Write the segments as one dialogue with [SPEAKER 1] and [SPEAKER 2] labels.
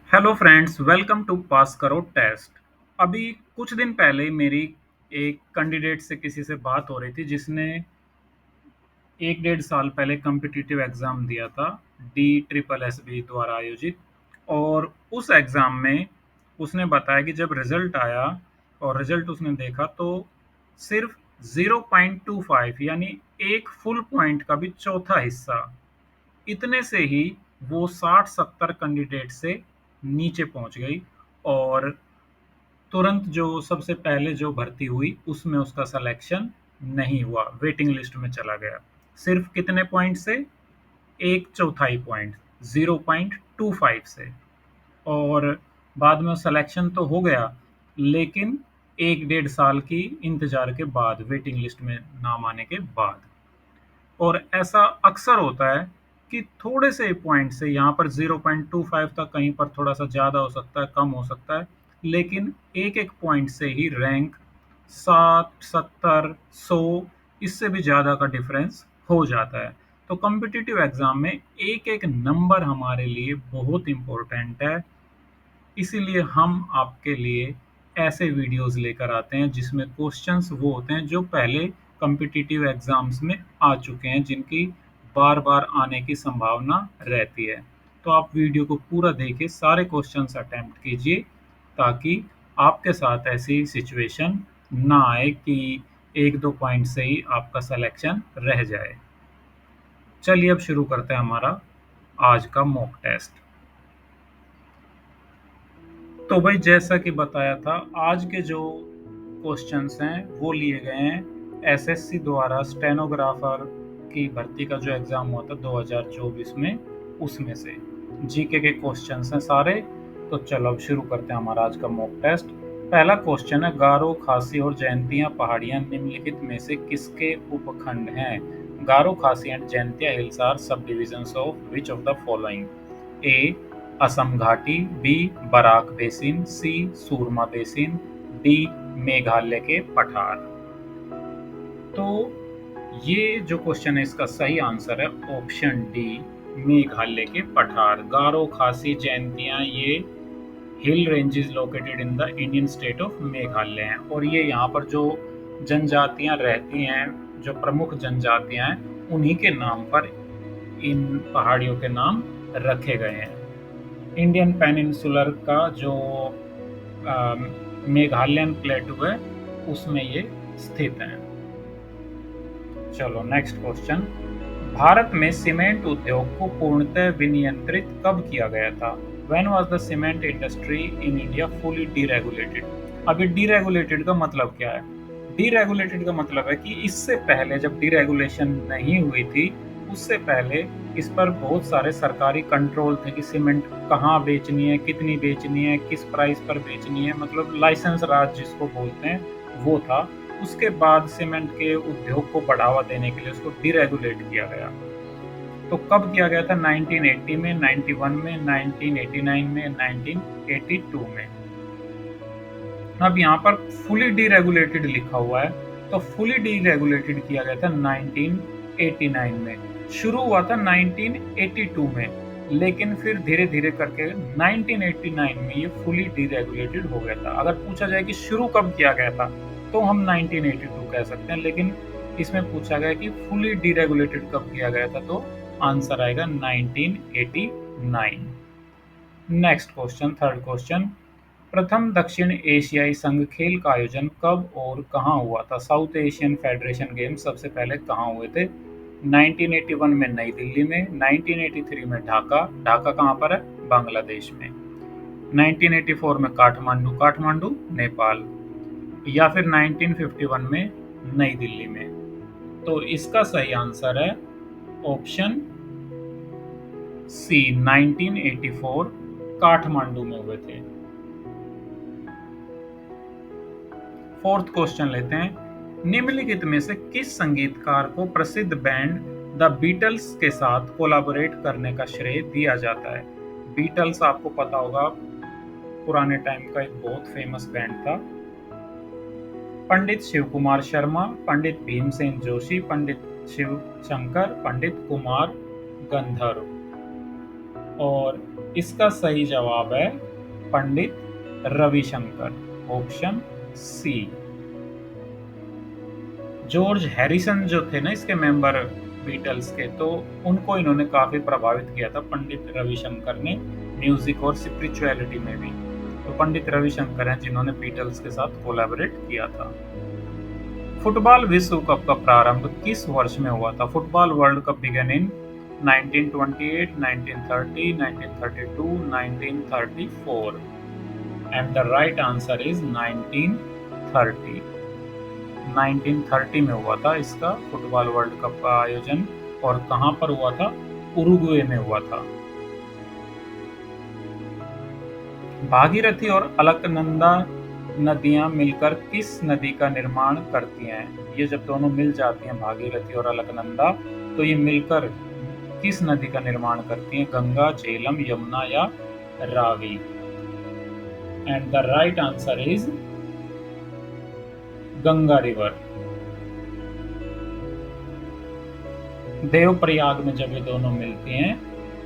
[SPEAKER 1] Hello friends, welcome to पास करो test. अभी कुछ दिन पहले मेरी एक कैंडिडेट से किसी से बात हो रही थी जिसने 1 डेढ़ साल पहले कम्पिटिटिव एग्ज़ाम दिया था, डी ट्रिपल एस बी द्वारा आयोजित। और उस एग्ज़ाम में उसने बताया कि जब रिज़ल्ट आया और रिज़ल्ट उसने देखा तो सिर्फ 0.25 यानी एक फुल पॉइंट का भी चौथा हिस्सा, इतने से ही वो 60-70 कैंडिडेट से नीचे पहुंच गई। और तुरंत जो सबसे पहले जो भर्ती हुई उसमें उसका सिलेक्शन नहीं हुआ, वेटिंग लिस्ट में चला गया। सिर्फ कितने पॉइंट से? एक चौथाई पॉइंट, 0.25 से। और बाद में सिलेक्शन तो हो गया, लेकिन 1 डेढ़ साल की इंतजार के बाद, वेटिंग लिस्ट में नाम आने के बाद। और ऐसा अक्सर होता है कि थोड़े से पॉइंट से, यहाँ पर 0.25 था, कहीं पर थोड़ा सा ज़्यादा हो सकता है, कम हो सकता है, लेकिन एक एक पॉइंट से ही रैंक 60, 70, 100, इससे भी ज़्यादा का डिफरेंस हो जाता है। तो कॉम्पिटिटिव एग्ज़ाम में एक एक नंबर हमारे लिए बहुत इम्पोर्टेंट है। इसीलिए हम आपके लिए ऐसे वीडियोस लेकर आते हैं जिसमें क्वेश्चंस वो होते हैं जो पहले कॉम्पिटिटिव एग्जाम्स में आ चुके हैं, जिनकी बार बार आने की संभावना रहती है। तो आप वीडियो को पूरा देखिए, सारे क्वेश्चंस अटेम्प्ट कीजिए, ताकि आपके साथ ऐसी सिचुएशन ना आए कि एक दो पॉइंट से ही आपका सिलेक्शन रह जाए। चलिए अब शुरू करते हैं हमारा आज का मॉक टेस्ट। तो भाई, जैसा कि बताया था, आज के जो क्वेश्चंस हैं वो लिए गए हैं एसएससी द्वारा स्टेनोग्राफर की भर्ती का जो एग्ज़ाम हुआ था 2024 में, उसमें से जीके के क्वेश्चंस हैं सारे। तो चलो अब शुरू करते हैं हमारा आज का मॉक टेस्ट। पहला क्वेश्चन है, गारो, खासी और जयंतिया पहाड़ियां निम्नलिखित में से किसके उपखंड हैं? Garo, Khasi and Jaintia hills are sub divisions of which of the following? A Assam घाटी, B Barak basin, C Surma basin, D Meghalaya के पठार। तो ये जो क्वेश्चन है इसका सही आंसर है ऑप्शन डी, मेघालय के पठार। गारो, खासी, जयंतिया ये hill ranges located in the Indian state of Meghalaya हैं। और ये यहाँ पर जो जनजातियां रहती हैं, जो प्रमुख जनजातियां हैं, उन्हीं के नाम पर इन पहाड़ियों के नाम रखे गए हैं। इंडियन पेनिनसुलर का जो मेघालयन प्लेटू है उसमें ये स्थित हैं। चलो नेक्स्ट क्वेश्चन, भारत में सीमेंट उद्योग को पूर्णतः विनियंत्रित कब किया गया था? When was the cement industry in India fully deregulated? अभी डीरेगुलेटेड का मतलब क्या है? डीरेगुलेटेड का मतलब है कि इससे पहले जब डीरेगुलेशन नहीं हुई थी, उससे पहले इस पर बहुत सारे सरकारी कंट्रोल थे कि सीमेंट कहाँ बेचनी है, कितनी बेचनी है, किस प्राइस पर बेचनी है, मतलब लाइसेंस राज जिसको बोलते हैं, वो था। उसके बाद सीमेंट के उद्योग को बढ़ावा देने के लिए उसको डीरेगुलेट किया गया। तो कब किया गया था? 1980 में, 91 में, 1989 में, 1982 में। अब यहाँ पर फुली डीरेगुलेटेड लिखा हुआ है, तो फुली डीरेगुलेटेड किया गया था 1989 में। शुरू हुआ था 1982 में, लेकिन फिर धीरे धीरे करके 1989 में ये फुली डीरेगुलेटेड हो गया था। अगर पूछा जाए कि शुरू कब किया गया था, तो हम 1982 कह सकते हैं, लेकिन इसमें पूछा गया कि फुली डीरेगुलेटेड कब किया गया था, तो आंसर आएगा 1989। नेक्स्ट क्वेश्चन, थर्ड क्वेश्चन, प्रथम दक्षिण एशियाई संघ खेल का आयोजन कब और कहाँ हुआ था? साउथ एशियन फेडरेशन गेम्स सबसे पहले कहाँ हुए थे? 1981 में नई दिल्ली में, 1983 में ढाका, ढाका कहाँ पर है? बांग्लादेश में, 1984 में काठमांडू, काठमांडू नेपाल, या फिर 1951 में नई दिल्ली में। तो इसका सही आंसर है ऑप्शन सी, 1984 काठमांडू में हुए थे। फोर्थ क्वेश्चन लेते हैं, निम्नलिखित में से किस संगीतकार को प्रसिद्ध बैंड द बीटल्स के साथ कोलैबोरेट करने का श्रेय दिया जाता है? बीटल्स आपको पता होगा, पुराने टाइम का एक बहुत फेमस बैंड था। पंडित शिव कुमार शर्मा, पंडित भीमसेन जोशी, पंडित शिव शंकर, पंडित कुमार गंधर्व। और इसका सही जवाब है Pandit Ravi Shankar, option C. George Harrison जो थे ना इसके मेंबर बीटल्स के, तो उनको इन्होंने काफी प्रभावित किया था पंडित रविशंकर ने, म्यूजिक और स्पिरिचुअलिटी में भी। तो पंडित रविशंकर हैं जिन्होंने बीटल्स के साथ कोलैबोरेट किया था। फुटबॉल विश्व कप का प्रारंभ किस वर्ष में हुआ था? Football world cup begin in 1928, 1930, 1932, 1934, and the right answer is 1930। 1930 में हुआ था इसका फुटबॉल वर्ल्ड कप का आयोजन, और कहां पर हुआ था? उरुग्वे में हुआ था। भागीरथी और अलकनंदा नदियां मिलकर किस नदी का निर्माण करती हैं? ये जब दोनों मिल जाती हैं, भागीरथी और अलकनंदा, तो ये मिलकर किस नदी का निर्माण करती हैं? गंगा, झेलम, यमुना या Ravi? And the right answer is Ganga river. Devprayag में जब ये दोनों मिलती हैं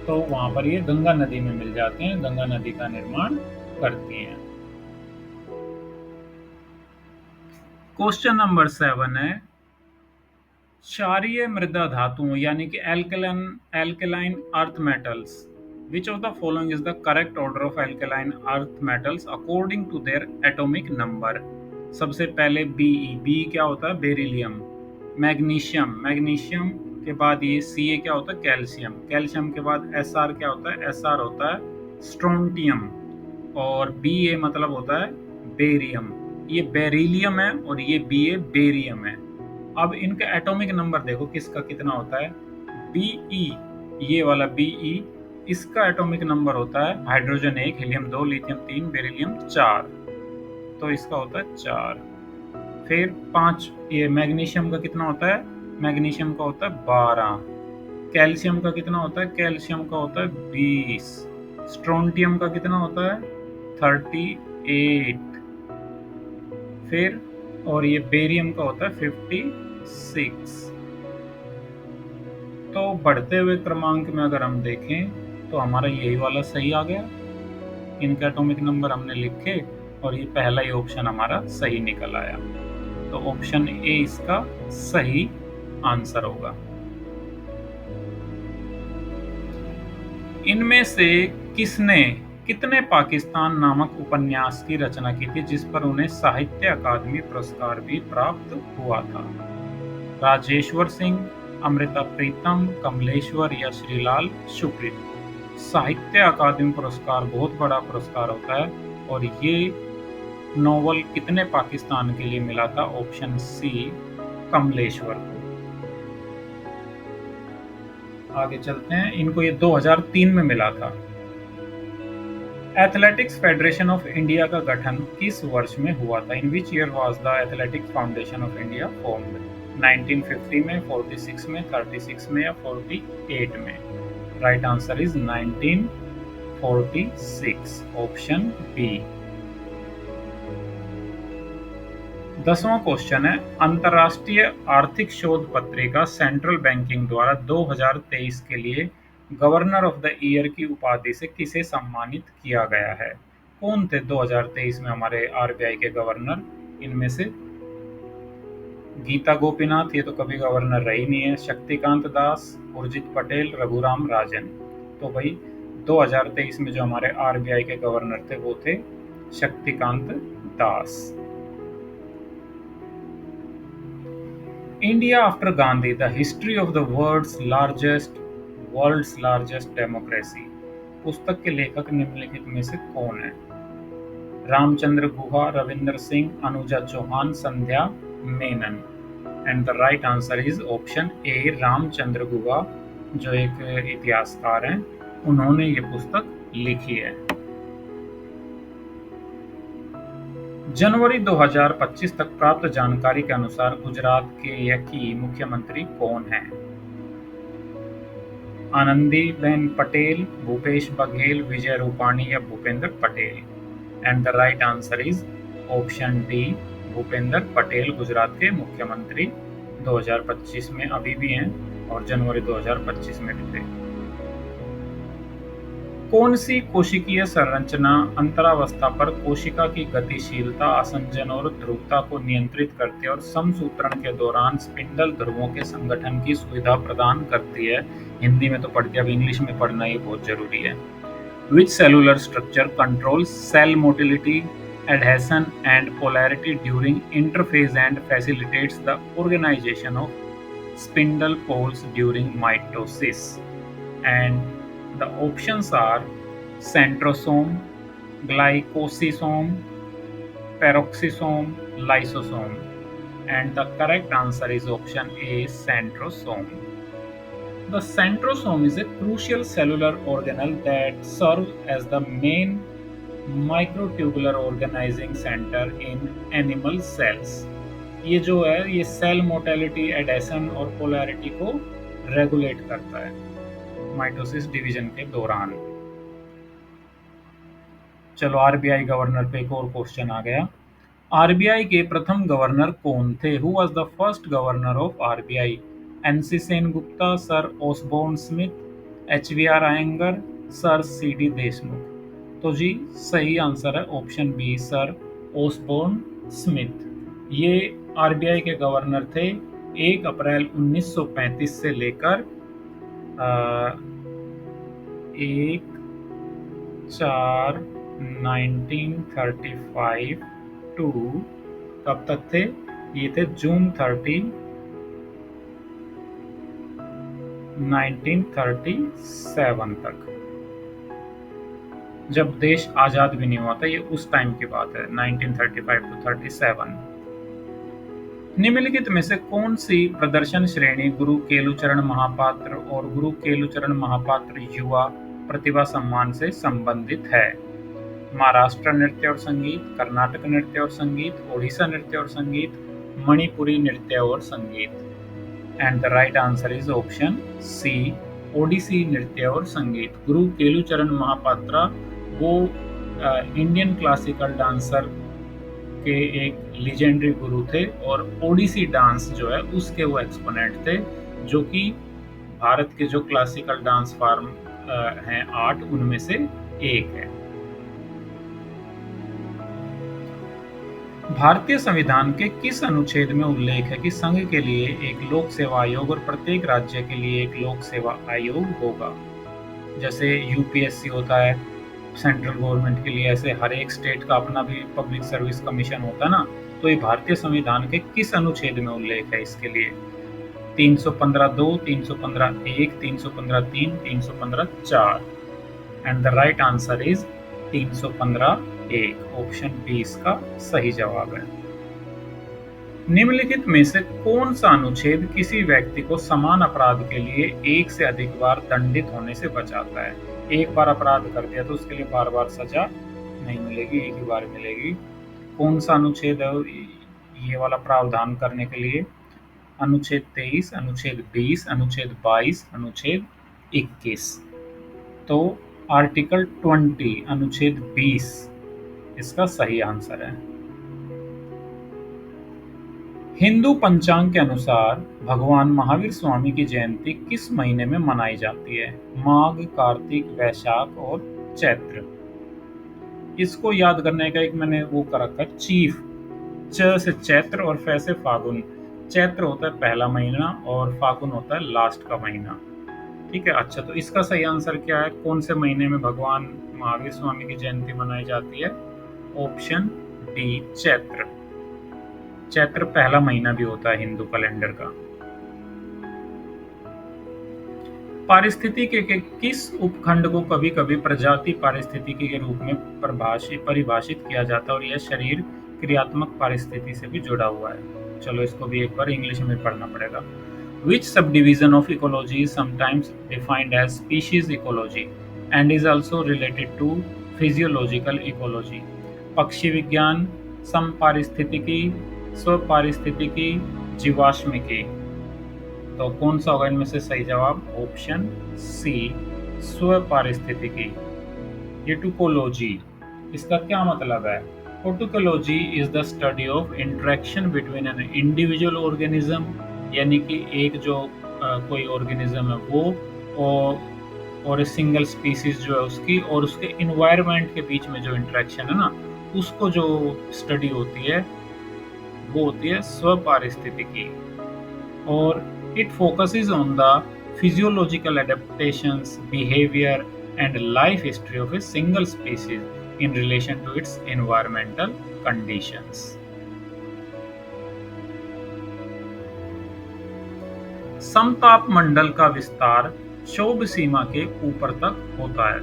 [SPEAKER 1] तो वहां पर ये गंगा नदी में मिल जाते हैं, गंगा नदी का निर्माण करती हैं। क्वेश्चन नंबर 7 है, क्षारीय मृदा धातुओं यानी कि alkaline earth metals, which of the following is the correct order of alkaline earth metals according to their atomic number? सबसे पहले बी क्या होता है? बेरिलियम। मैग्नीशियम के बाद ये सी क्या होता है? कैल्शियम के बाद एसआर क्या होता है? एसआर होता है स्ट्रोंटियम, और बी मतलब होता है बेरियम। ये बेरिलियम है और ये बी बेरियम है। अब इनका एटॉमिक नंबर देखो किसका कितना होता है? बीई, ये वाला बीई, इसका एटॉमिक नंबर होता है हाइड्रोजन 1, हीलियम 2, लिथियम 3, बेरिलियम 4, तो इसका होता है 4। फिर 5, ये मैग्नीशियम का कितना होता है? मैग्नीशियम का होता है 12। कैल्शियम का कितना होता है? कैल्शियम का होता है 20। स्ट्रोंटियम का कितना होता है? 38। फिर और ये बेरियम का होता है 56। तो बढ़ते हुए क्रमांक में अगर हम देखें तो हमारा यही वाला सही आ गया। इनका एटॉमिक नंबर हमने लिखे और ये पहला ही ऑप्शन हमारा सही निकल आया, तो ऑप्शन ए इसका सही आंसर होगा। इनमें से कितने पाकिस्तान नामक उपन्यास की रचना की थी जिस पर उन्हें साहित्य अकादमी पुरस्कार भी प्राप्त हुआ था? राजेश्वर सिंह, अमृता प्रीतम, कमलेश्वर या श्रीलाल शुक्ल? साहित्य अकादमी पुरस्कार बहुत बड़ा पुरस्कार होता है, और ये नोवेल कितने पाकिस्तान के लिए मिला था? ऑप्शन सी, कमलेश्वर को। आगे चलते हैं, इनको ये 2003 में मिला था। एथलेटिक्स फेडरेशन ऑफ इंडिया का गठन किस वर्ष में हुआ था? In which year was the athletics foundation of India formed? 1950 में, 46 में, 36 में या 48 में? Right answer is 1946, option B. 10वां क्वेश्चन है, अंतरराष्ट्रीय आर्थिक शोध पत्रिका सेंट्रल बैंकिंग द्वारा 2023 के लिए गवर्नर ऑफ द ईयर की उपाधि से किसे सम्मानित किया गया है? कौन थे 2023 में हमारे आरबीआई के गवर्नर? इनमें से गीता गोपीनाथ, ये तो कभी गवर्नर रही नहीं है, शक्तिकांत दास, उर्जित पटेल, रघुराम राजन। तो भाई 2023 में जो हमारे आरबीआई के गवर्नर थे वो थे Shaktikanta Das. India after Gandhi, the history of the world's largest democracy, पुस्तक के लेखक निम्नलिखित में से कौन है? Ramachandra Guha, Ravindra Singh, Anuja Chauhan, Sandhya Menon? And the right answer is option A, Ramachandra Guha, जो एक इतिहासकार हैं, उन्होंने ये पुस्तक लिखी है। जनवरी 2025 तक प्राप्त जानकारी के अनुसार गुजरात के मुख्यमंत्री कौन हैं? आनंदीबेन पटेल, भूपेश बघेल, विजय रूपाणी या Bhupendra Patel? And the right answer is option D, Bhupendra Patel Gujarat के मुख्यमंत्री 2025 में अभी भी हैं और जनवरी 2025 में भी थे। कौन सी कोशिकीय संरचना अंतरावस्था पर कोशिका की गतिशीलता, आसंजन और ध्रुवता को नियंत्रित करती है और समसूत्रण के दौरान स्पिंडल ध्रुवों के संगठन की सुविधा प्रदान करती है? हिंदी में तो पढ़ दिया, अब इंग्लिश में पढ़ना ही बहुत जरूरी है। Which cellular structure controls cell motility, adhesion and polarity during interphase and facilitates the organization of spindle poles during mitosis? And the options are centrosome, glycosome, peroxisome, lysosome. And the correct answer is option A, centrosome. The centrosome is a crucial cellular organelle that serves as the main microtubular organizing center in animal cells. ये जो है ये cell mortality, adhesion और polarity को regulate करता है mitosis division के दौरान। चलो आरबीआई गवर्नर पे एक और क्वेश्चन आ गया। आरबीआई के प्रथम गवर्नर कौन थे? Who was the first governor of RBI? NC Sengupta, sir Osborne Smith, HVR Iyengar, sir CD Deshmukh. तो जी सही आंसर है option B, sir Osborne Smith. ये आरबीआई के गवर्नर थे 1 अप्रैल 1935 से लेकर 1/4/1935 टू कब तक थे? ये थे जून 30, 1937 तक, जब देश आजाद भी नहीं हुआ था। ये उस टाइम की बात है, 1935 टू 37। निम्नलिखित में से कौन सी प्रदर्शन श्रेणी गुरु केलुचरण महापात्र और गुरु केलुचरण महापात्र युवा प्रतिभा सम्मान से संबंधित है? महाराष्ट्र नृत्य और संगीत, कर्नाटक नृत्य और संगीत, ओडिशा नृत्य और संगीत, मणिपुरी नृत्य और संगीत। And the right answer is option C, Odissi नृत्य और संगीत। गुरु केलुचरण महापात्रा वो इंडियन क्लासिकल डांसर के एक लीजेंडरी गुरु थे और ओडिसी डांस जो है उसके वो एक्सपोनेंट थे, जो कि भारत के जो क्लासिकल डांस फॉर्म हैं 8 उनमें से एक है। भारतीय संविधान के किस अनुच्छेद में उल्लेख है कि संघ के लिए एक लोक सेवा आयोग और प्रत्येक राज्य के लिए एक लोक सेवा आयोग होगा? जैसे यूपीएससी होता है सेंट्रल गवर्नमेंट के लिए, ऐसे हर एक स्टेट का अपना भी पब्लिक सर्विस कमीशन होता है ना। तो ये भारतीय संविधान के किस अनुच्छेद में उल्लेख है इसके लिए? 315(2), 315(1), 315(3), 315(4। And the right answer is 315(1). Option B इसका सही जवाब है। निम्नलिखित में से कौन सा अनुच्छेद किसी व्यक्ति को समान अपराध के लिए एक से अधिक बार दंडित होने से बचाता है? एक बार अपराध कर दिया तो उसके लिए बार बार सजा नहीं मिलेगी, एक ही बार मिलेगी। कौन सा अनुच्छेद है ये वाला प्रावधान करने के लिए? अनुच्छेद 23, अनुच्छेद 20, अनुच्छेद 22, अनुच्छेद 21। तो आर्टिकल 20 अनुच्छेद 20 इसका सही आंसर है। हिंदू पंचांग के अनुसार भगवान महावीर स्वामी की जयंती किस महीने में मनाई जाती है? माघ, कार्तिक, वैशाख और चैत्र। इसको याद करने का एक मैंने वो कर रखा है चीफ। च से चैत्र और फै से फागुन। चैत्र होता है पहला महीना और फागुन होता है लास्ट का महीना। ठीक है, अच्छा तो इसका सही आंसर क्या है? कौन से महीने में भगवान महावीर स्वामी की जयंती मनाई जाती है? Option D, Chaitra. चैत्र पहला महीना भी होता है हिंदू कैलेंडर का। पारिस्थितिकी के किस उपखंड को कभी कभी प्रजाति पारिस्थितिकी के रूप में परिभाषित किया जाता है और यह शरीर क्रियात्मक पारिस्थिति से भी जुड़ा हुआ है? चलो इसको भी एक बार इंग्लिश में पढ़ना पड़ेगा। Which subdivision of ecology is sometimes defined as species ecology and is also related to physiological ecology? पक्षी विज्ञान, समपारिस्थितिकी, स्वपारिस्थितिकी, जीवाश्मिकी। तो कौन सा होगा इनमें से सही जवाब? Option C, स्वपारिस्थितिकी। एटुकोलॉजी इसका क्या मतलब है? Autecology is the study of interaction between an individual organism, यानी कि एक जो कोई ऑर्गेनिज्म है वो और और एक सिंगल स्पीसीज जो है उसकी और उसके इन्वायरमेंट के बीच में जो इंटरेक्शन है ना, उसको जो स्टडी होती है वो होती है स्वपारिस्थितिकी। और it focuses on the physiological adaptations, behavior, and life history of a single species in relation to its environmental conditions. समताप मंडल का विस्तार क्षोभ सीमा के ऊपर तक होता है।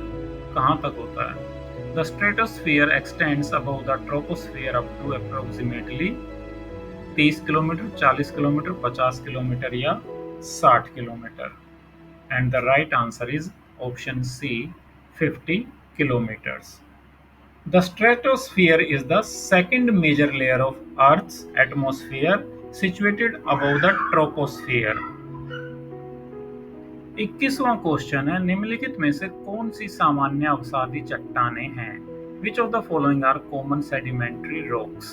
[SPEAKER 1] कहाँ तक होता है? The stratosphere extends above the troposphere up to approximately 30 kilometre, 40 kilometre, 50 kilometre या 60 kilometre. And the right answer is option C, 50 kilometres. The stratosphere is the second major layer of Earth's atmosphere situated above the troposphere. 21वां question है, निम्नलिखित में से कौन सी सामान्य अवसादी चट्टानें हैं? Which of the following are common sedimentary rocks?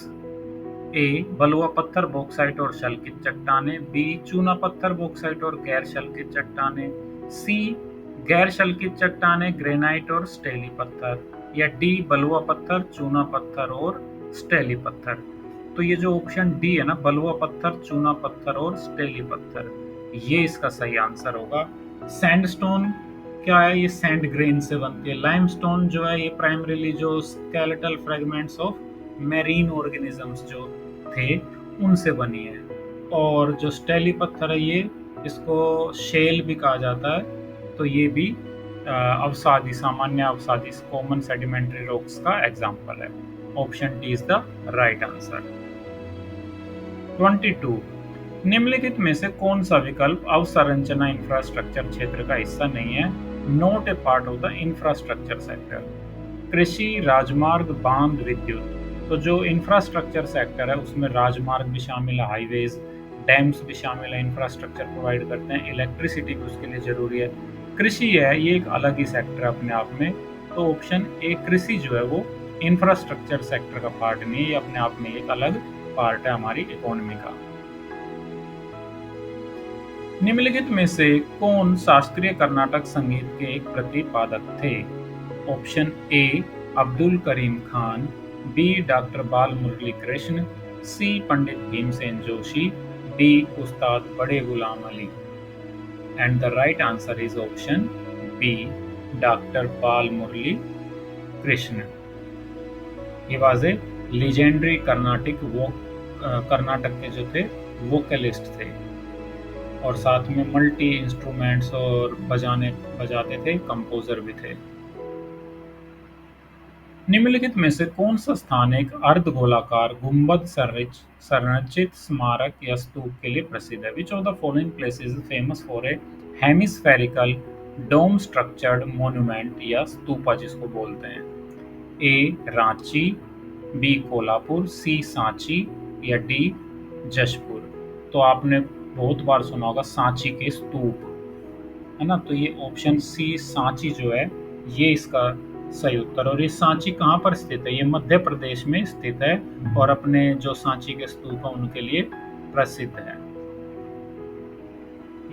[SPEAKER 1] ए बलुआ पत्थर, बॉक्साइट और शल्कित चट्टानें। बी चूना पत्थर, बॉक्साइट और गैर शल्कित चट्टानें। सी गैर शल्कित चट्टानें, ग्रेनाइट और स्टेली पत्थर। या डी बलुआ पत्थर, चूना पत्थर और स्टेली पत्थर। तो ये जो ऑप्शन डी है ना, बलुआ पत्थर, चूना पत्थर और स्टेली पत्थर, ये इसका सही आंसर होगा। सैंडस्टोन क्या है? ये सैंड ग्रेन से बनती है। लाइमस्टोन जो है ये प्राइमरीली जो skeletal fragments of marine organisms जो थे उनसे बनी है। और जो स्टेली पत्थर है ये, इसको शेल भी कहा जाता है, तो ये भी अवसादी, सामान्य अवसादी, कॉमन सेडिमेंट्री रॉक्स का एग्जाम्पल है। Option D is the right answer. 22 निम्नलिखित में से कौन सा विकल्प अवसंरचना इंफ्रास्ट्रक्चर क्षेत्र का हिस्सा नहीं है? Not a part of the infrastructure sector. कृषि, राजमार्ग, बांध, विद्युत। तो जो इंफ्रास्ट्रक्चर सेक्टर है उसमें राजमार्ग भी शामिल है, हाईवेज, डैम्स भी शामिल है, इंफ्रास्ट्रक्चर प्रोवाइड करते हैं, इलेक्ट्रिसिटी भी उसके लिए जरूरी है। कृषि है, ये एक अलग ही सेक्टर है अपने आप में, तो ऑप्शन ए कृषि जो है वो इंफ्रास्ट्रक्चर सेक्टर का पार्ट नहीं है, ये अपने आप में एक अलग पार्ट है हमारी इकोनॉमी का। निम्नलिखित में से कौन शास्त्रीय कर्नाटक संगीत के एक प्रतिपादक थे? Option A Abdul Karim Khan, B doctor Bal Murali Krishna, C Pandit Bhimsen Joshi, D Ustad Bade Ghulam Ali. And the right answer is option B doctor Bal Murali Krishna. He was a legendary Karnataka के जो थे वोकलिस्ट थे और साथ में मल्टी इंस्ट्रूमेंट्स और बजाते थे, कंपोजर भी थे। निम्नलिखित में से कौन सा स्थान एक अर्धगोलाकार गुंबद संरचित स्मारक या स्तूप के लिए प्रसिद्ध है? Which of the following places is famous for a hemispherical dome structured monument या स्तूपा जिसको बोलते हैं? A Ranchi, B Kolhapur, C Sanchi या डी जशपुर। तो आपने बहुत बार सुना होगा सांची के स्तूप, है ना, तो ये ऑप्शन सी सांची जो है ये इसका सही उत्तर। और ये सांची कहाँ पर स्थित है? ये मध्य प्रदेश में स्थित है और अपने जो सांची के स्तूप है उनके लिए प्रसिद्ध है।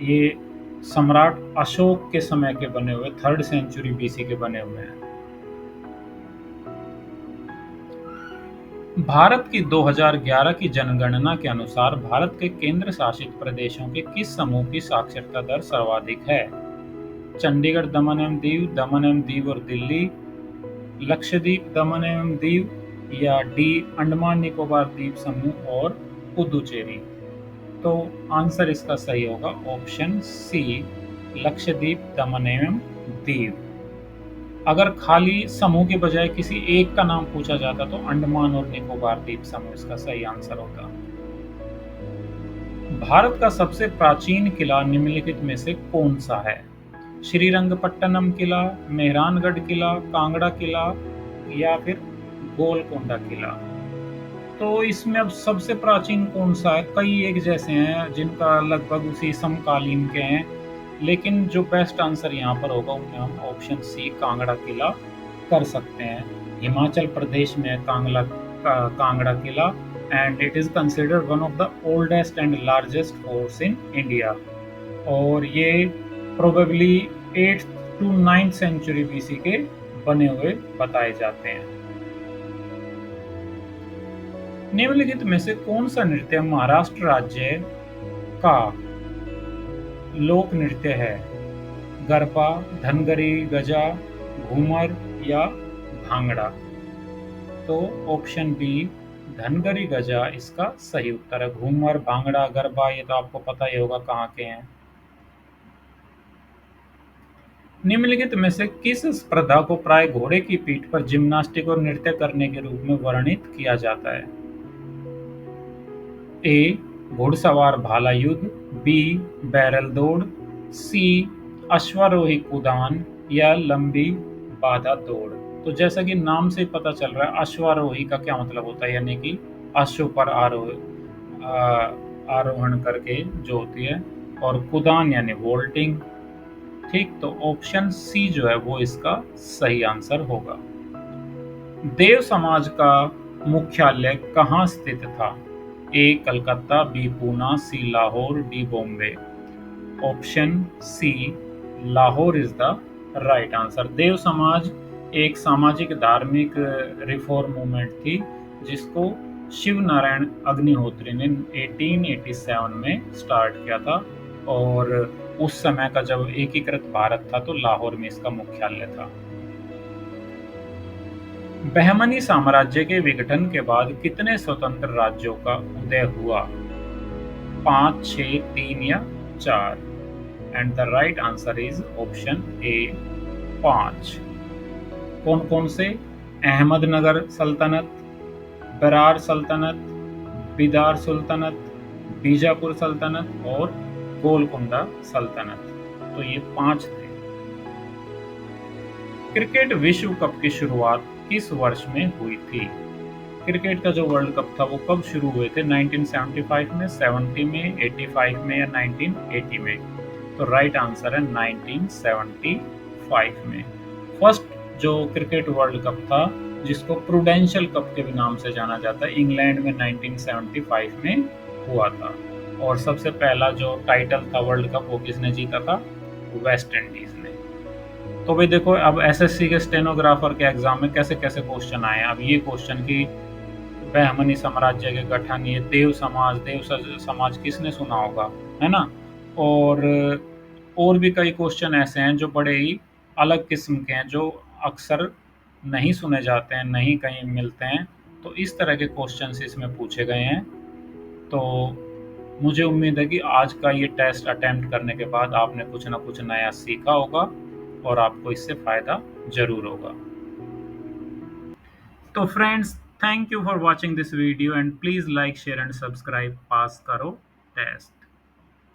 [SPEAKER 1] ये सम्राट अशोक के समय के बने हुए, 3rd सेंचुरी बीसी के बने हुए हैं। भारत की 2011 की जनगणना के अनुसार भारत के केंद्र शासित प्रदेशों के किस समूह की साक्षरता दर सर्वाधिक है? चंडीगढ़, दमन एवं दीव और दिल्ली, लक्षद्वीप, दमन एवं दीव या डी अंडमान निकोबार द्वीप समूह और पुदुचेरी। तो आंसर इसका सही होगा ऑप्शन सी लक्षद्वीप, दमन एवं दीव। अगर खाली समूह के बजाय किसी एक का नाम पूछा जाता तो अंडमान और निकोबार द्वीप समूह इसका सही आंसर होता। भारत का सबसे प्राचीन किला निम्नलिखित में से कौन सा है? श्रीरंगपट्टनम किला, मेहरानगढ़ किला, कांगड़ा किला या फिर गोलकोंडा किला। तो इसमें अब सबसे प्राचीन कौन सा है? कई एक जैसे हैं जिनका लगभग उसी समकालीन के हैं, लेकिन जो बेस्ट आंसर यहाँ पर होगा उन्हें हम ऑप्शन सी कांगड़ा किला कर सकते हैं। हिमाचल प्रदेश में कांगड़ा किला and it is considered one of the oldest and largest forts in India. और ये probably 8th to 9th century BC के बने हुए बताए जाते हैं। निम्नलिखित में से कौन सा नृत्य महाराष्ट्र राज्य का लोक नृत्य है? गरबा, धनगरी, गजा, घूमर या भांगड़ा? तो ऑप्शन बी धनगरी गजा इसका सही उत्तर है। घूमर, भांगड़ा, गरबा ये तो आपको पता ही होगा कहाँ के हैं। निम्नलिखित में से किस स्पर्धा को प्राय घोड़े की पीठ पर जिम्नास्टिक और नृत्य करने के रूप में वर्णित किया जाता है? ए घुड़सवार भाला युद्ध, बी बैरल दौड़, सी अश्वारोही कूदान या लंबी बाधा दौड़? तो जैसा कि नाम से पता चल रहा है अश्वारोही का क्या मतलब होता है, यानी कि अश्व पर आरोहण करके जो होती है, और कुदान यानी वोल्टिंग। ठीक, तो ऑप्शन सी जो है वो इसका सही आंसर होगा। देव समाज का मुख्यालय कहाँ स्थित था? A Calcutta, B Poona, C Lahore, D Bombay? Option C Lahore is the right answer. Dev Samaj एक सामाजिक धार्मिक रिफॉर्म मूवमेंट थी जिसको शिव नारायण अग्निहोत्री ने 1887 में स्टार्ट किया था, और उस समय का जब एकीकृत भारत था तो लाहौर में इसका मुख्यालय था। बहमनी साम्राज्य के विघटन के बाद कितने स्वतंत्र राज्यों का उदय हुआ? 5, 6, 3 या 4? And the right answer is option ए 5। कौन कौन से? अहमदनगर सल्तनत, बरार सल्तनत, बिदार सुल्तानत, बीजापुर सल्तनत और गोलकुंडा सल्तनत। तो ये 5 थे। क्रिकेट विश्व कप की शुरुआत किस वर्ष में हुई थी? क्रिकेट का जो वर्ल्ड कप था वो कब शुरू हुए थे? 1975 में, 70 में, 85 में या 1980 में? तो राइट आंसर है 1975 में। फर्स्ट जो क्रिकेट वर्ल्ड कप था जिसको प्रूडेंशियल कप के भी नाम से जाना जाता है, इंग्लैंड में 1975 में हुआ था। और सबसे पहला जो टाइटल था वर्ल्ड कप वो किसने जीता था? वेस्ट इंडीज ने। तो भाई देखो, अब एसएससी के स्टेनोग्राफर के एग्जाम में कैसे कैसे क्वेश्चन आए हैं। अब ये क्वेश्चन की बहमनी साम्राज्य के गठन, ये देव समाज किसने सुना होगा, है ना? और भी कई क्वेश्चन ऐसे हैं जो बड़े ही अलग किस्म के हैं, जो अक्सर नहीं सुने जाते हैं, नहीं कहीं मिलते हैं। तो इस तरह के क्वेश्चंस इसमें पूछे गए हैं। तो मुझे उम्मीद है कि आज का ये टेस्ट अटेम्प्ट करने के बाद आपने कुछ ना कुछ नया सीखा होगा और आपको इससे फ़ायदा ज़रूर होगा। तो friends, thank you for watching this video and please like, share and subscribe. Pass करो टेस्ट।